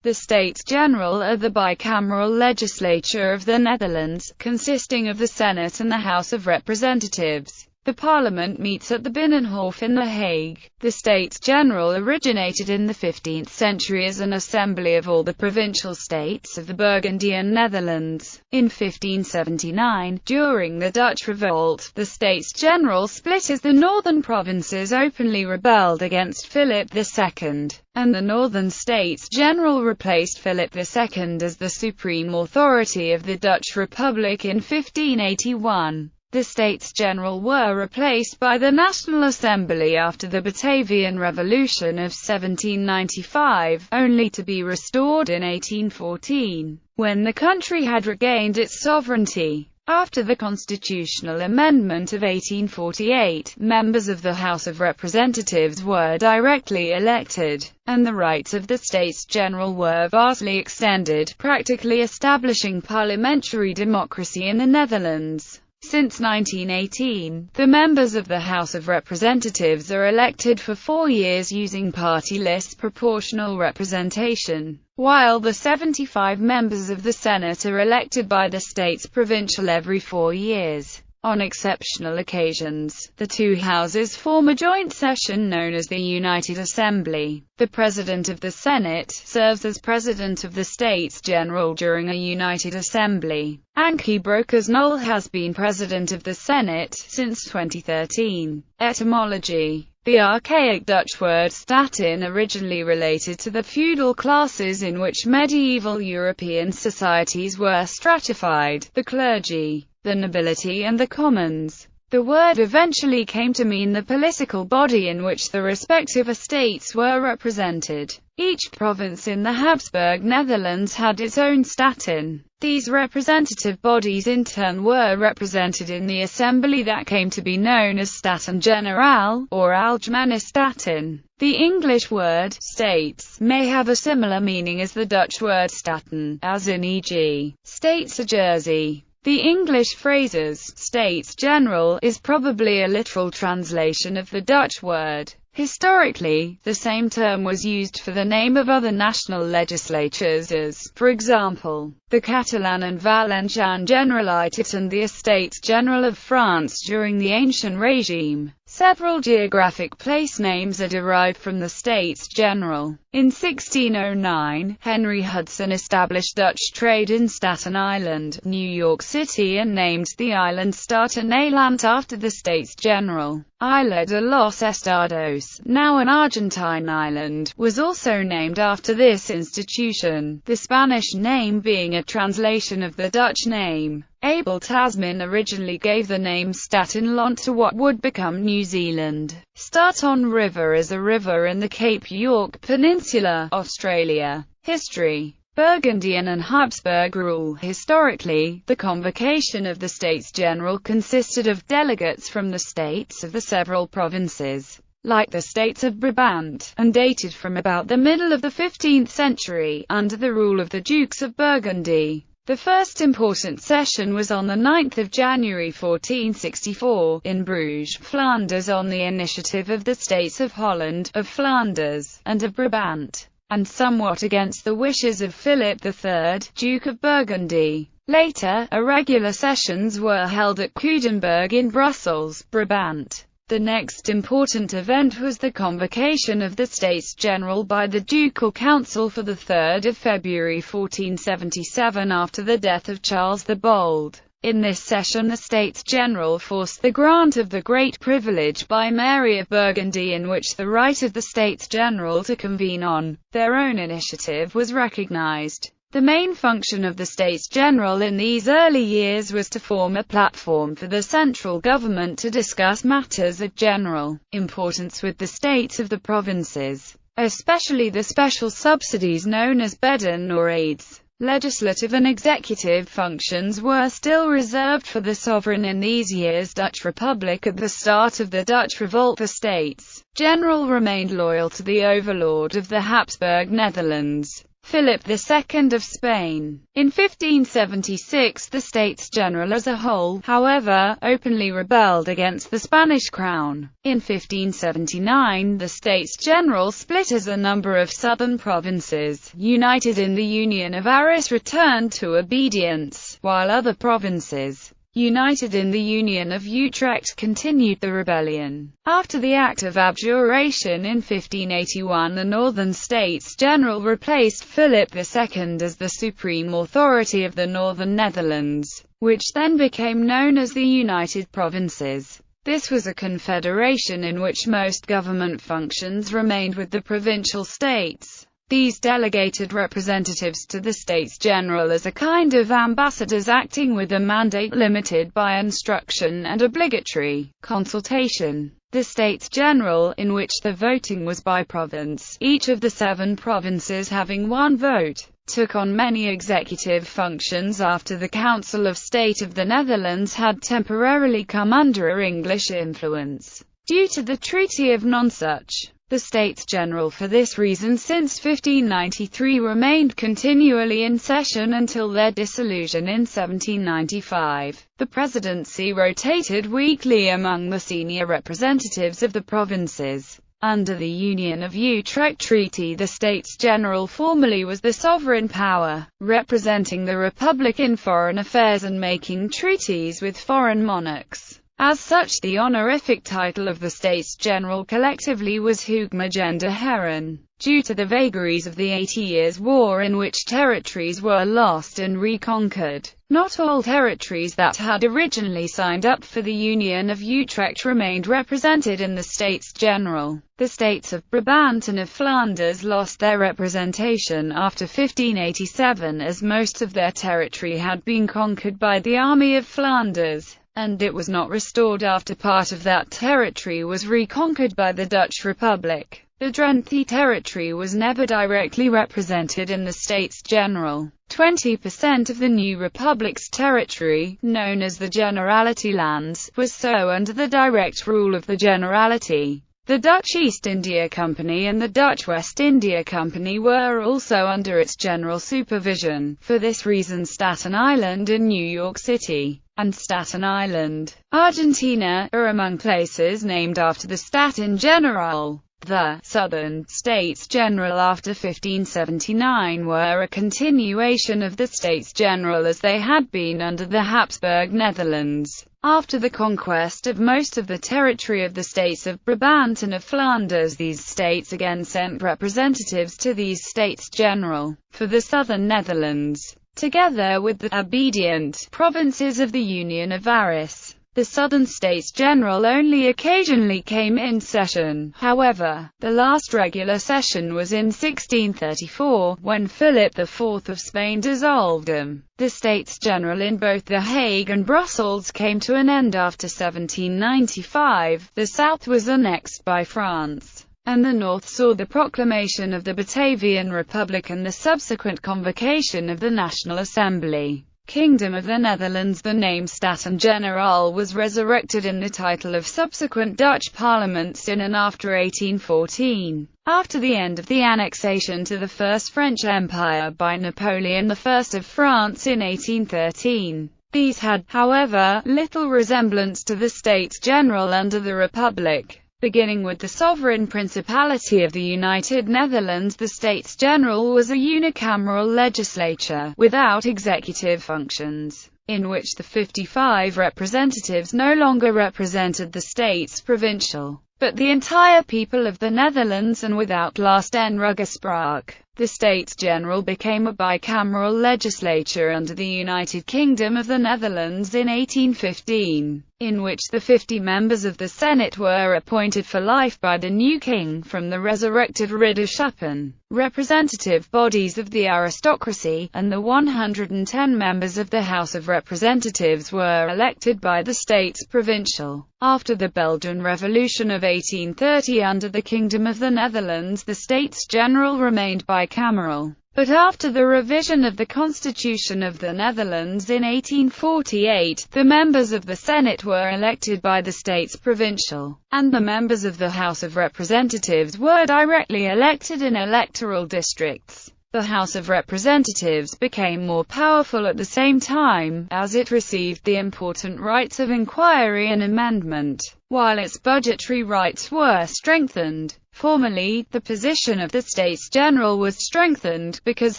The States-General are the bicameral legislature of the Netherlands, consisting of the Senate and the House of Representatives. The parliament meets at the Binnenhof in The Hague. The States-General originated in the 15th century as an assembly of all the provincial states of the Burgundian Netherlands. In 1579, during the Dutch Revolt, the States-General split as the northern provinces openly rebelled against Philip II, and the northern States-General replaced Philip II as the supreme authority of the Dutch Republic in 1581. The States-General were replaced by the National Assembly after the Batavian Revolution of 1795, only to be restored in 1814, when the country had regained its sovereignty. After the constitutional amendment of 1848, members of the House of Representatives were directly elected, and the rights of the States-General were vastly extended, practically establishing parliamentary democracy in the Netherlands. Since 1918, the members of the House of Representatives are elected for 4 years using party-list proportional representation, while the 75 members of the Senate are elected by the States Provincial every 4 years. On exceptional occasions, the two houses form a joint session known as the United Assembly. The President of the Senate serves as President of the States-General during a United Assembly. Ankie Broekers-Knol has been President of the Senate since 2013. Etymology. The archaic Dutch word staten originally related to the feudal classes in which medieval European societies were stratified: the clergy, the nobility and the commons. The word eventually came to mean the political body in which the respective estates were represented. Each province in the Habsburg Netherlands had its own staten. These representative bodies in turn were represented in the assembly that came to be known as Staten-Generaal, or Algemene Staten. The English word states may have a similar meaning as the Dutch word staten, as in e.g., States of Jersey. The English phrases States-General is probably a literal translation of the Dutch word. Historically, the same term was used for the name of other national legislatures as, for example, the Catalan and Valencian Generalitat and the Estates-General of France during the ancient regime. Several geographic place names are derived from the States-General. In 1609, Henry Hudson established Dutch trade in Staten Island, New York City and named the island Staten-Eiland after the States-General. Isla de los Estados, now an Argentine island, was also named after this institution, the Spanish name being a translation of the Dutch name. Abel Tasman originally gave the name Staten-Land to what would become New Zealand. Staton River is a river in the Cape York Peninsula, Australia. History. Burgundian and Habsburg rule. Historically, the convocation of the States-General consisted of delegates from the states of the several provinces, like the states of Brabant, and dated from about the middle of the 15th century, under the rule of the Dukes of Burgundy. The first important session was on 9 January 1464, in Bruges, Flanders on the initiative of the states of Holland, of Flanders, and of Brabant, and somewhat against the wishes of Philip III, Duke of Burgundy. Later, irregular sessions were held at Coudenberg in Brussels, Brabant. The next important event was the convocation of the States-General by the Ducal Council for 3 February 1477 after the death of Charles the Bold. In this session the States-General forced the grant of the Great Privilege by Mary of Burgundy, in which the right of the States-General to convene on their own initiative was recognized. The main function of the States-General in these early years was to form a platform for the central government to discuss matters of general importance with the states of the provinces, especially the special subsidies known as bedden or aids. Legislative and executive functions were still reserved for the sovereign in these years. Dutch Republic. At the start of the Dutch Revolt, the States-General remained loyal to the overlord of the Habsburg Netherlands. Philip II of Spain. In 1576 the States General as a whole, however, openly rebelled against the Spanish crown. In 1579 the States General split as a number of southern provinces, united in the Union of Arras, returned to obedience, while other provinces, united in the Union of Utrecht, continued the rebellion. After the Act of Abjuration in 1581 the Northern States General replaced Philip II as the supreme authority of the Northern Netherlands, which then became known as the United Provinces. This was a confederation in which most government functions remained with the provincial states. These delegated representatives to the States General as a kind of ambassadors acting with a mandate limited by instruction and obligatory consultation. The States General, in which the voting was by province, each of the 7 provinces having 1 vote, took on many executive functions after the Council of State of the Netherlands had temporarily come under English influence, due to the Treaty of Nonsuch. The States General for this reason since 1593 remained continually in session until their dissolution in 1795. The presidency rotated weekly among the senior representatives of the provinces. Under the Union of Utrecht Treaty the States General formally was the sovereign power, representing the Republic in foreign affairs and making treaties with foreign monarchs. As such, the honorific title of the States General collectively was Hoogmagender Heren. Due to the vagaries of the 80 Years' War in which territories were lost and reconquered, not all territories that had originally signed up for the Union of Utrecht remained represented in the States General. The states of Brabant and of Flanders lost their representation after 1587 as most of their territory had been conquered by the Army of Flanders, and it was not restored after part of that territory was reconquered by the Dutch Republic. The Drenthe territory was never directly represented in the States General. 20% of the new republic's territory, known as the Generality lands, was so under the direct rule of the Generality. The Dutch East India Company and the Dutch West India Company were also under its general supervision. For this reason Staten Island in New York City and Staten Island, Argentina, are among places named after the Staten General. The Southern States General after 1579 were a continuation of the States General as they had been under the Habsburg Netherlands. After the conquest of most of the territory of the states of Brabant and of Flanders, these states again sent representatives to these States General for the Southern Netherlands, together with the obedient provinces of the Union of Arras. The Southern States General only occasionally came in session, however. The last regular session was in 1634, when Philip IV of Spain dissolved them. The States General in both The Hague and Brussels came to an end after 1795. The south was annexed by France, and the north saw the proclamation of the Batavian Republic and the subsequent convocation of the National Assembly. Kingdom of the Netherlands. The name Staten Generaal was resurrected in the title of subsequent Dutch parliaments in and after 1814. After the end of the annexation to the First French Empire by Napoleon I of France in 1813, these had, however, little resemblance to the States General under the Republic. Beginning with the sovereign principality of the United Netherlands, the States General was a unicameral legislature, without executive functions, in which the 55 representatives no longer represented the states provincial, but the entire people of the Netherlands, and without last en ruggespraak. The States General became a bicameral legislature under the United Kingdom of the Netherlands in 1815, in which the 50 members of the Senate were appointed for life by the new king from the resurrected ridderschappen, representative bodies of the aristocracy, and the 110 members of the House of Representatives were elected by the states provincial. After the Belgian Revolution of 1830 under the Kingdom of the Netherlands, the States General remained bicameral. But after the revision of the Constitution of the Netherlands in 1848, the members of the Senate were elected by the states provincial, and the members of the House of Representatives were directly elected in electoral districts. The House of Representatives became more powerful at the same time, as it received the important rights of inquiry and amendment, while its budgetary rights were strengthened. Formally, the position of the States General was strengthened, because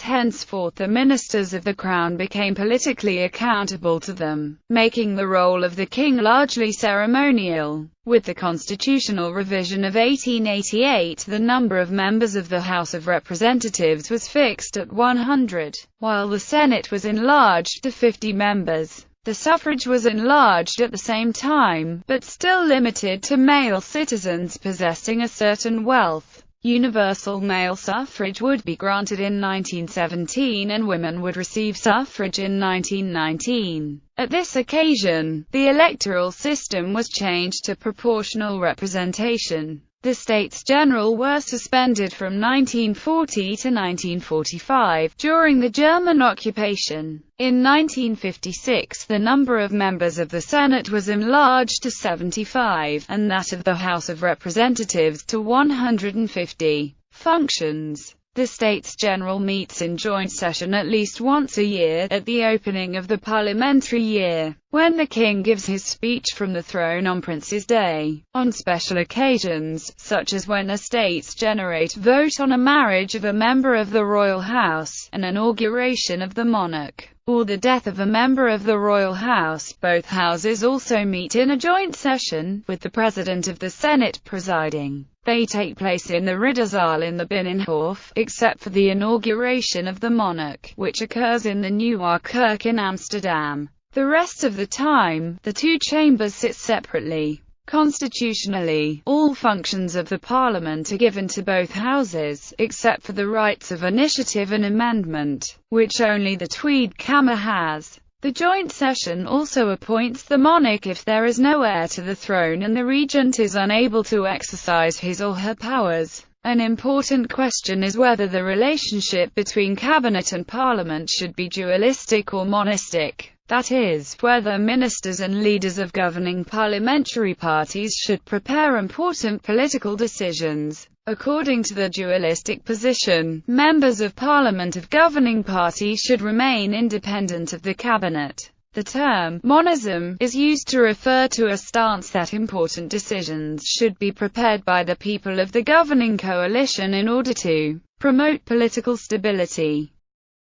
henceforth the ministers of the Crown became politically accountable to them, making the role of the king largely ceremonial. With the constitutional revision of 1888, the number of members of the House of Representatives was fixed at 100, while the Senate was enlarged to 50 members. The suffrage was enlarged at the same time, but still limited to male citizens possessing a certain wealth. Universal male suffrage would be granted in 1917 and women would receive suffrage in 1919. At this occasion, the electoral system was changed to proportional representation. The States General were suspended from 1940 to 1945, during the German occupation. In 1956, the number of members of the Senate was enlarged to 75, and that of the House of Representatives to 150. Functions. The States General meets in joint session at least once a year, at the opening of the parliamentary year, when the king gives his speech from the throne on Prince's Day. On special occasions, such as when a States General vote on a marriage of a member of the royal house, an inauguration of the monarch, or the death of a member of the royal house, both houses also meet in a joint session, with the President of the Senate presiding. They take place in the Ridderzaal in the Binnenhof, except for the inauguration of the monarch, which occurs in the Nieuwe Kerk in Amsterdam. The rest of the time, the two chambers sit separately. Constitutionally, all functions of the Parliament are given to both houses, except for the rights of initiative and amendment, which only the Tweede Kamer has. The joint session also appoints the monarch if there is no heir to the throne and the regent is unable to exercise his or her powers. An important question is whether the relationship between cabinet and parliament should be dualistic or monistic. That is, whether ministers and leaders of governing parliamentary parties should prepare important political decisions. According to the dualistic position, members of parliament of governing parties should remain independent of the cabinet. The term monism is used to refer to a stance that important decisions should be prepared by the people of the governing coalition in order to promote political stability.